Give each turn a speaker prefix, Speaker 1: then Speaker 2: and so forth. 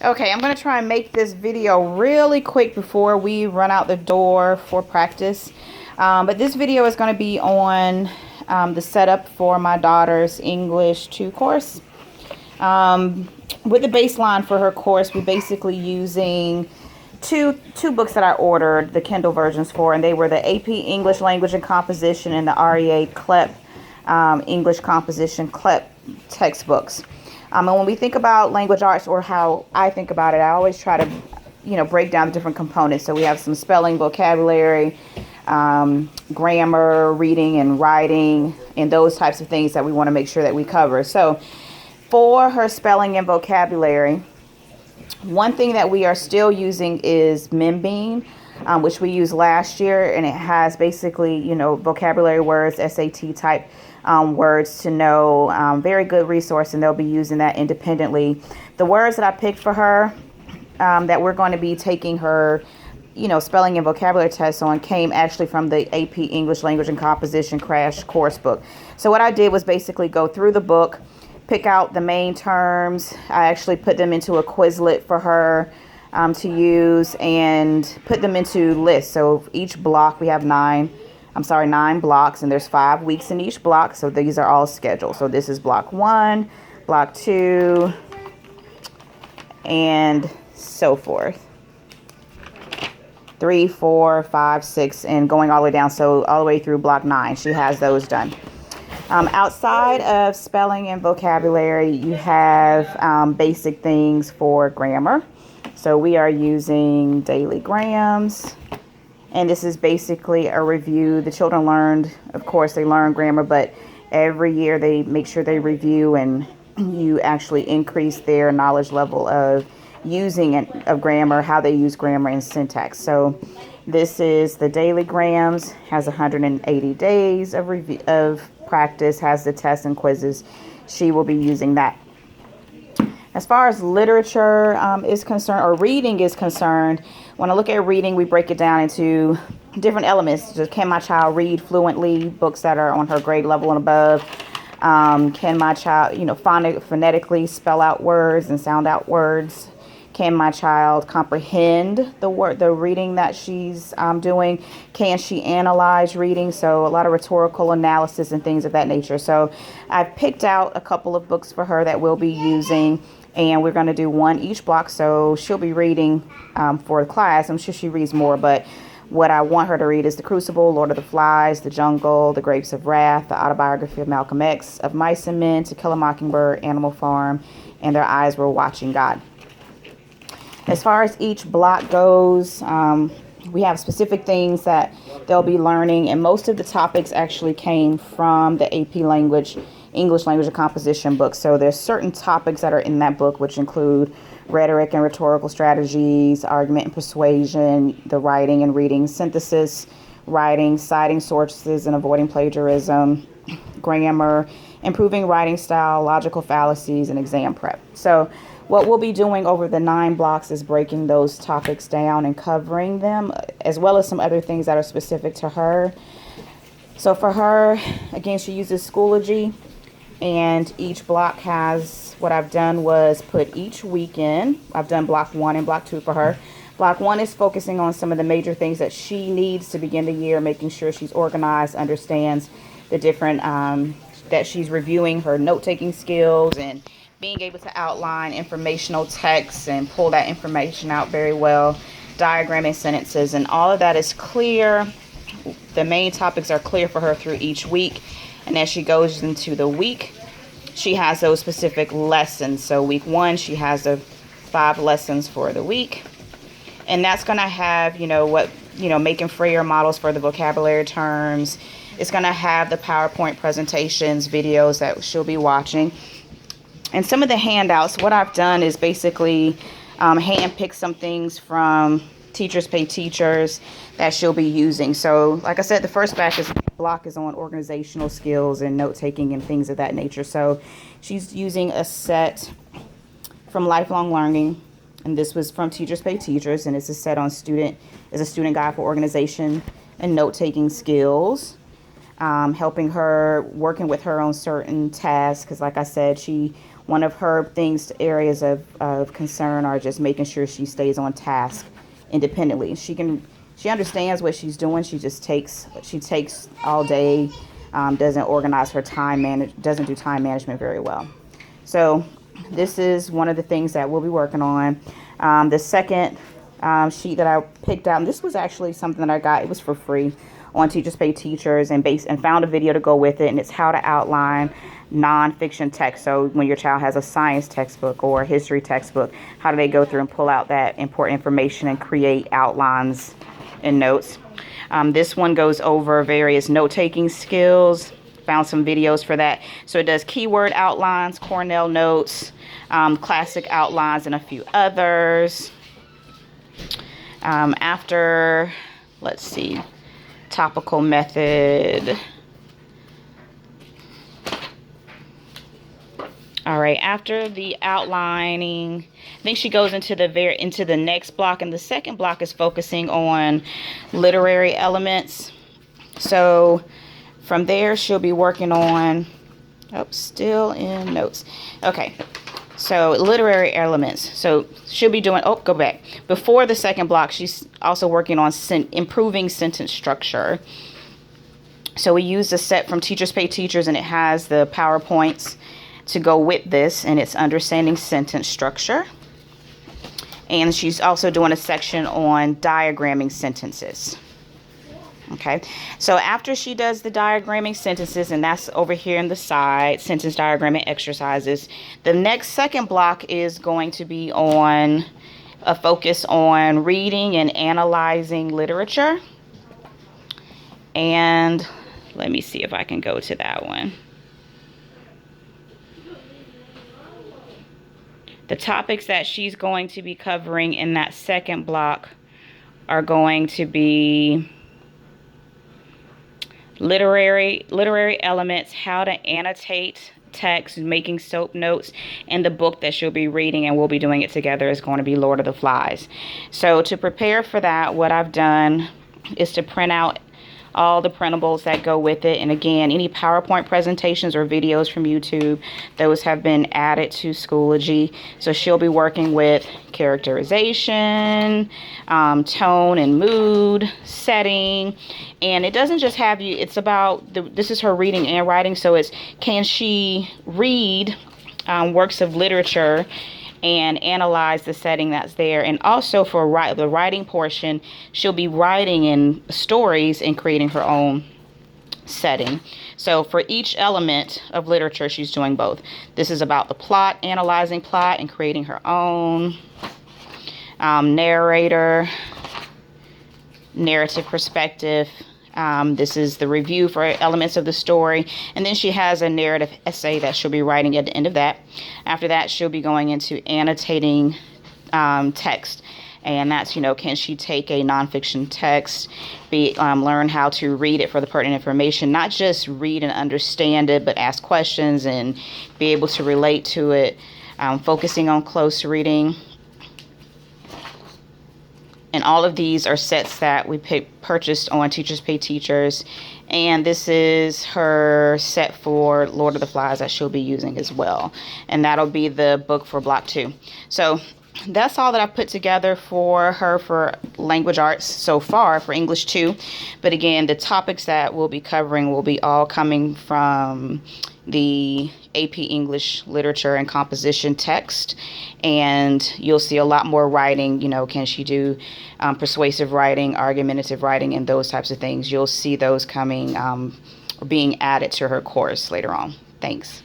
Speaker 1: Okay, I'm going to try and make this video really quick before we run out the door for practice. But this video is going to be on the setup for my daughter's English 2 course. With the baseline for her course, we're basically using two books that I ordered the Kindle versions for, and they were the AP English Language and Composition and the REA CLEP English Composition CLEP textbooks. And when we think about language arts, or how I think about it, I always try to, break down the different components. So we have some spelling, vocabulary, grammar, reading and writing, and those types of things that we want to make sure that we cover. So for her spelling and vocabulary, one thing that we are still using is Membean, which we used last year, and it has basically, vocabulary words, SAT type words to know. Very good resource, and they'll be using that independently. The words that I picked for her that we're going to be taking her, spelling and vocabulary tests on came actually from the AP English Language and Composition Crash Course book. So what I did was basically go through the book, pick out the main terms. I actually put them into a Quizlet for her to use, and put them into lists. So each block, we have 9 blocks, and there's 5 weeks in each block. So these are all scheduled. So this is block 1, block 2, and so forth. 3, 4, 5, 6, and going all the way down. So all the way through block 9, she has those done. Outside of spelling and vocabulary, you have basic things for grammar. So we are using Daily Grams, and this is basically a review. The children learned, of course, they learn grammar, but every year they make sure they review, and you actually increase their knowledge level of using of grammar, how they use grammar and syntax. So this is the Daily Grams, has 180 days of review of practice, has the tests and quizzes. She will be using that. As far as literature is concerned, or reading is concerned, when I look at reading, we break it down into different elements. Just, can my child read fluently, books that are on her grade level and above? Can my child, phonetically spell out words and sound out words? Can my child comprehend the reading that she's doing? Can she analyze reading? So a lot of rhetorical analysis and things of that nature. So I've picked out a couple of books for her that we'll be using, and we're going to do one each block. So she'll be reading for the class. I'm sure she reads more, but what I want her to read is The Crucible, Lord of the Flies, The Jungle, The Grapes of Wrath, The Autobiography of Malcolm X, Of Mice and Men, To Kill a Mockingbird, Animal Farm, and Their Eyes Were Watching God. As far as each block goes, we have specific things that they'll be learning, and most of the topics actually came from the AP English Language and Composition book. So there's certain topics that are in that book, which include rhetoric and rhetorical strategies, argument and persuasion, the writing and reading synthesis, writing, citing sources and avoiding plagiarism, grammar, improving writing style, logical fallacies, and exam prep. So what we'll be doing over the 9 blocks is breaking those topics down and covering them, as well as some other things that are specific to her. So for her, again, she uses Schoology, and each block has, what I've done was put each week in. I've done block 1 and block 2 for her. Block 1 is focusing on some of the major things that she needs to begin the year, making sure she's organized, understands the different, that she's reviewing her note-taking skills, and being able to outline informational texts and pull that information out very well, diagramming sentences, and all of that is clear. The main topics are clear for her through each week, and as she goes into the week, she has those specific lessons. So week 1, she has the 5 lessons for the week, and that's going to have, making Freyer models for the vocabulary terms. It's going to have the PowerPoint presentations, videos that she'll be watching. And some of the handouts, what I've done is basically handpick some things from Teachers Pay Teachers that she'll be using. So like I said, the first block is on organizational skills and note-taking and things of that nature. So she's using a set from Lifelong Learning, and this was from Teachers Pay Teachers, and it's a set on student guide for organization and note-taking skills. Helping her, working with her on certain tasks, because like I said, she one of her areas of concern are just making sure she stays on task independently. She understands what she's doing. She takes all day, doesn't organize her time, doesn't do time management very well. So this is one of the things that we'll be working on. The second sheet that I picked out, and this was actually something that I got, it was for free on Teachers Pay Teachers, and found a video to go with it, and it's how to outline nonfiction text. So when your child has a science textbook or a history textbook, how do they go through and pull out that important information and create outlines and notes? This one goes over various note-taking skills. Found some videos for that. So it does keyword outlines, Cornell notes, classic outlines, and a few others. After, let's see, topical method. All right, after the outlining, I think she goes into the next block, and the second block is focusing on literary elements. So from there, she'll be working on, still in notes. Okay, so literary elements. So she'll be doing, go back. Before the second block, she's also working on improving sentence structure. So we used a set from Teachers Pay Teachers, and it has the PowerPoints to go with this, and it's understanding sentence structure. And she's also doing a section on diagramming sentences. Okay, so after she does the diagramming sentences, and that's over here in the side, sentence diagramming exercises, the next second block is going to be on a focus on reading and analyzing literature. And let me see if I can go to that one. The topics that she's going to be covering in that second block are going to be literary elements, how to annotate text, making SOAP notes, and the book that she'll be reading, and we'll be doing it together, is going to be Lord of the Flies. So to prepare for that, what I've done is to print out all the printables that go with it. And again, any PowerPoint presentations or videos from YouTube, those have been added to Schoology. So she'll be working with characterization, tone and mood, setting. And it doesn't just have you, it's about, this is her reading and writing. So it's, can she read works of literature and analyze the setting that's there? And also for the writing portion, she'll be writing in stories and creating her own setting. So for each element of literature, she's doing both. This is about the plot, analyzing plot and creating her own. Narrator, narrative perspective. This is the review for elements of the story. And then she has a narrative essay that she'll be writing at the end of that. After that, she'll be going into annotating text. And that's, can she take a nonfiction text, learn how to read it for the pertinent information, not just read and understand it, but ask questions and be able to relate to it, focusing on close reading. And all of these are sets that we purchased on Teachers Pay Teachers. And this is her set for Lord of the Flies that she'll be using as well. And that'll be the book for Block 2. So that's all that I put together for her for language arts so far for English 2. But again, the topics that we'll be covering will be all coming from the AP English literature and composition text. And you'll see a lot more writing. Can she do persuasive writing, argumentative writing, and those types of things? You'll see those coming, being added to her course later on. Thanks.